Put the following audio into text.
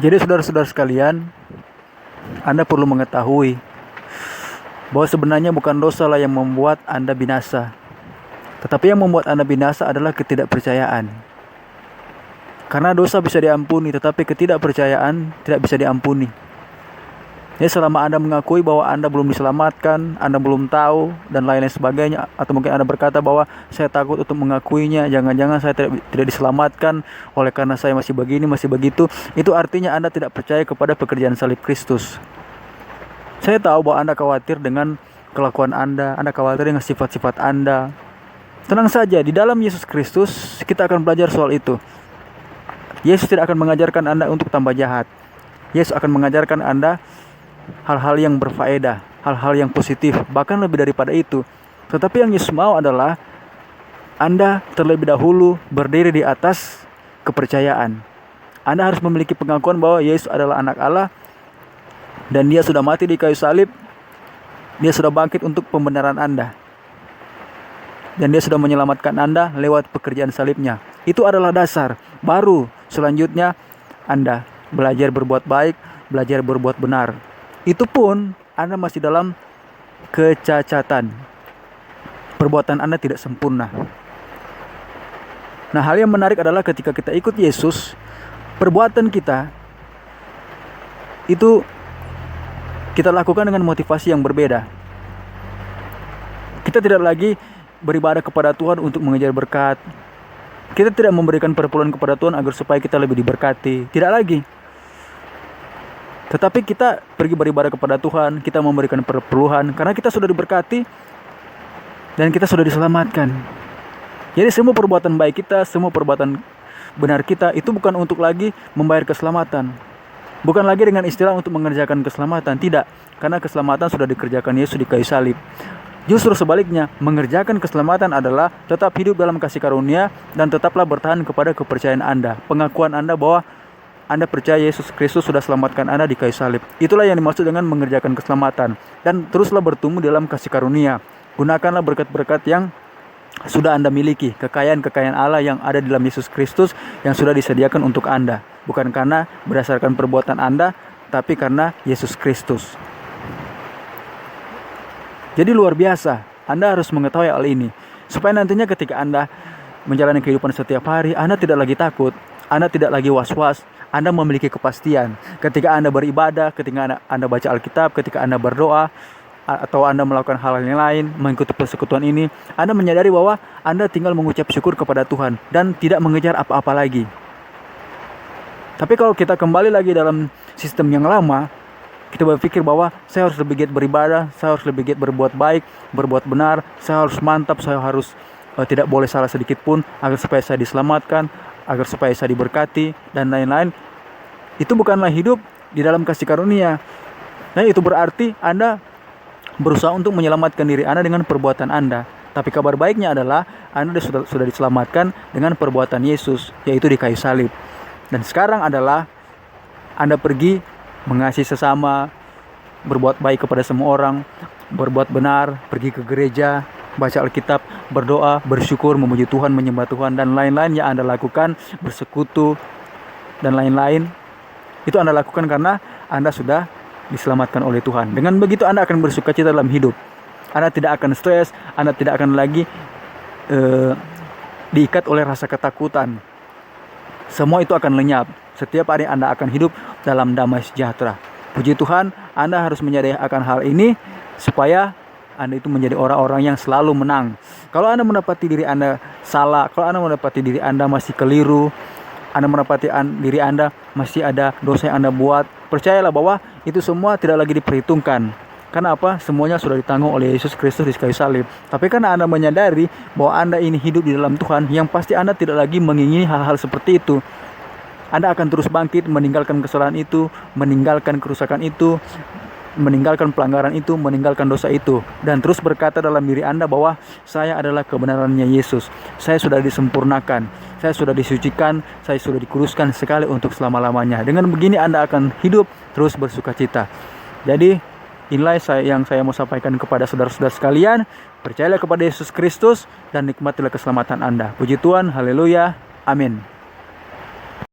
Jadi saudara-saudara sekalian, Anda perlu mengetahui bahwa sebenarnya bukan dosa lah yang membuat Anda binasa. Tetapi yang membuat Anda binasa adalah ketidakpercayaan. Karena dosa bisa diampuni, tetapi ketidakpercayaan tidak bisa diampuni. Ya, selama Anda mengakui bahwa Anda belum diselamatkan, Anda belum tahu, dan lain-lain sebagainya, atau mungkin Anda berkata bahwa saya takut untuk mengakuinya, jangan-jangan saya tidak diselamatkan oleh karena saya masih begini, masih begitu, itu artinya Anda tidak percaya kepada pekerjaan salib Kristus. Saya tahu bahwa Anda khawatir dengan kelakuan Anda khawatir dengan sifat-sifat Anda. Tenang saja, di dalam Yesus Kristus kita akan belajar soal itu. Yesus tidak akan mengajarkan Anda untuk tambah jahat. Yesus akan mengajarkan Anda hal-hal yang berfaedah, hal-hal yang positif, bahkan lebih daripada itu. Tetapi yang Yesus mau adalah Anda terlebih dahulu berdiri di atas kepercayaan. Anda harus memiliki pengakuan bahwa Yesus adalah anak Allah dan Dia sudah mati di kayu salib. Dia sudah bangkit untuk pembenaran Anda. Dan Dia sudah menyelamatkan Anda lewat pekerjaan salibnya. Itu adalah dasar. Baru selanjutnya Anda belajar berbuat baik, belajar berbuat benar. Itu pun Anda masih dalam kecacatan. Perbuatan Anda tidak sempurna. Nah, hal yang menarik adalah ketika kita ikut Yesus, perbuatan kita itu kita lakukan dengan motivasi yang berbeda. Kita tidak lagi beribadah kepada Tuhan untuk mengejar berkat. Kita tidak memberikan perpuluhan kepada Tuhan agar supaya kita lebih diberkati. Tidak lagi. Tetapi kita pergi beribadah kepada Tuhan, kita memberikan perpuluhan karena kita sudah diberkati dan kita sudah diselamatkan. Jadi semua perbuatan baik kita, semua perbuatan benar kita itu bukan untuk lagi membayar keselamatan. Bukan lagi dengan istilah untuk mengerjakan keselamatan, tidak. Karena keselamatan sudah dikerjakan Yesus di kayu salib. Justru sebaliknya, mengerjakan keselamatan adalah tetap hidup dalam kasih karunia dan tetaplah bertahan kepada kepercayaan Anda. Pengakuan Anda bahwa Anda percaya Yesus Kristus sudah selamatkan Anda di kayu salib. Itulah yang dimaksud dengan mengerjakan keselamatan. Dan teruslah bertumbuh dalam kasih karunia. Gunakanlah berkat-berkat yang sudah Anda miliki. Kekayaan-kekayaan Allah yang ada di dalam Yesus Kristus yang sudah disediakan untuk Anda. Bukan karena berdasarkan perbuatan Anda, tapi karena Yesus Kristus. Jadi luar biasa. Anda harus mengetahui hal ini. Supaya nantinya ketika Anda menjalani kehidupan setiap hari, Anda tidak lagi takut. Anda tidak lagi was-was. Anda memiliki kepastian. Ketika Anda beribadah, ketika Anda baca Alkitab, ketika Anda berdoa, atau Anda melakukan hal yang lain, mengikuti persekutuan ini, Anda menyadari bahwa Anda tinggal mengucap syukur kepada Tuhan dan tidak mengejar apa-apa lagi. Tapi kalau kita kembali lagi dalam sistem yang lama, kita berpikir bahwa saya harus lebih giat beribadah, saya harus lebih giat berbuat baik, berbuat benar, saya harus mantap, saya harus tidak boleh salah sedikit pun agar supaya saya diselamatkan, agar supaya saya diberkati, dan lain-lain. Itu bukanlah hidup di dalam kasih karunia. Nah, itu berarti Anda berusaha untuk menyelamatkan diri Anda dengan perbuatan Anda. Tapi kabar baiknya adalah Anda sudah diselamatkan dengan perbuatan Yesus, yaitu di kayu salib. Dan sekarang adalah Anda pergi mengasihi sesama, berbuat baik kepada semua orang, berbuat benar, pergi ke gereja, baca Alkitab, berdoa, bersyukur, memuji Tuhan, menyembah Tuhan, dan lain-lain yang Anda lakukan, bersekutu, dan lain-lain. Itu Anda lakukan karena Anda sudah diselamatkan oleh Tuhan. Dengan begitu Anda akan bersukacita dalam hidup. Anda tidak akan stres, Anda tidak akan lagi diikat oleh rasa ketakutan. Semua itu akan lenyap. Setiap hari Anda akan hidup dalam damai sejahtera. Puji Tuhan, Anda harus menyadari akan hal ini supaya Anda itu menjadi orang-orang yang selalu menang. Kalau Anda mendapati diri Anda salah, kalau Anda mendapati diri Anda masih keliru, Anda mendapati diri Anda masih ada dosa yang Anda buat, percayalah bahwa itu semua tidak lagi diperhitungkan. Karena apa? Semuanya sudah ditanggung oleh Yesus Kristus di kayu salib. Tapi karena Anda menyadari bahwa Anda ini hidup di dalam Tuhan, yang pasti Anda tidak lagi mengingini hal-hal seperti itu. Anda akan terus bangkit, meninggalkan kesalahan itu, meninggalkan kerusakan itu, meninggalkan pelanggaran itu, meninggalkan dosa itu, dan terus berkata dalam diri Anda bahwa saya adalah kebenarannya Yesus. Saya sudah disempurnakan, saya sudah disucikan, saya sudah dikuduskan sekali untuk selama-lamanya. Dengan begini Anda akan hidup terus bersukacita. Jadi inilah yang saya mau sampaikan kepada saudara-saudara sekalian. Percayalah kepada Yesus Kristus dan nikmatilah keselamatan Anda. Puji Tuhan, haleluya, amin.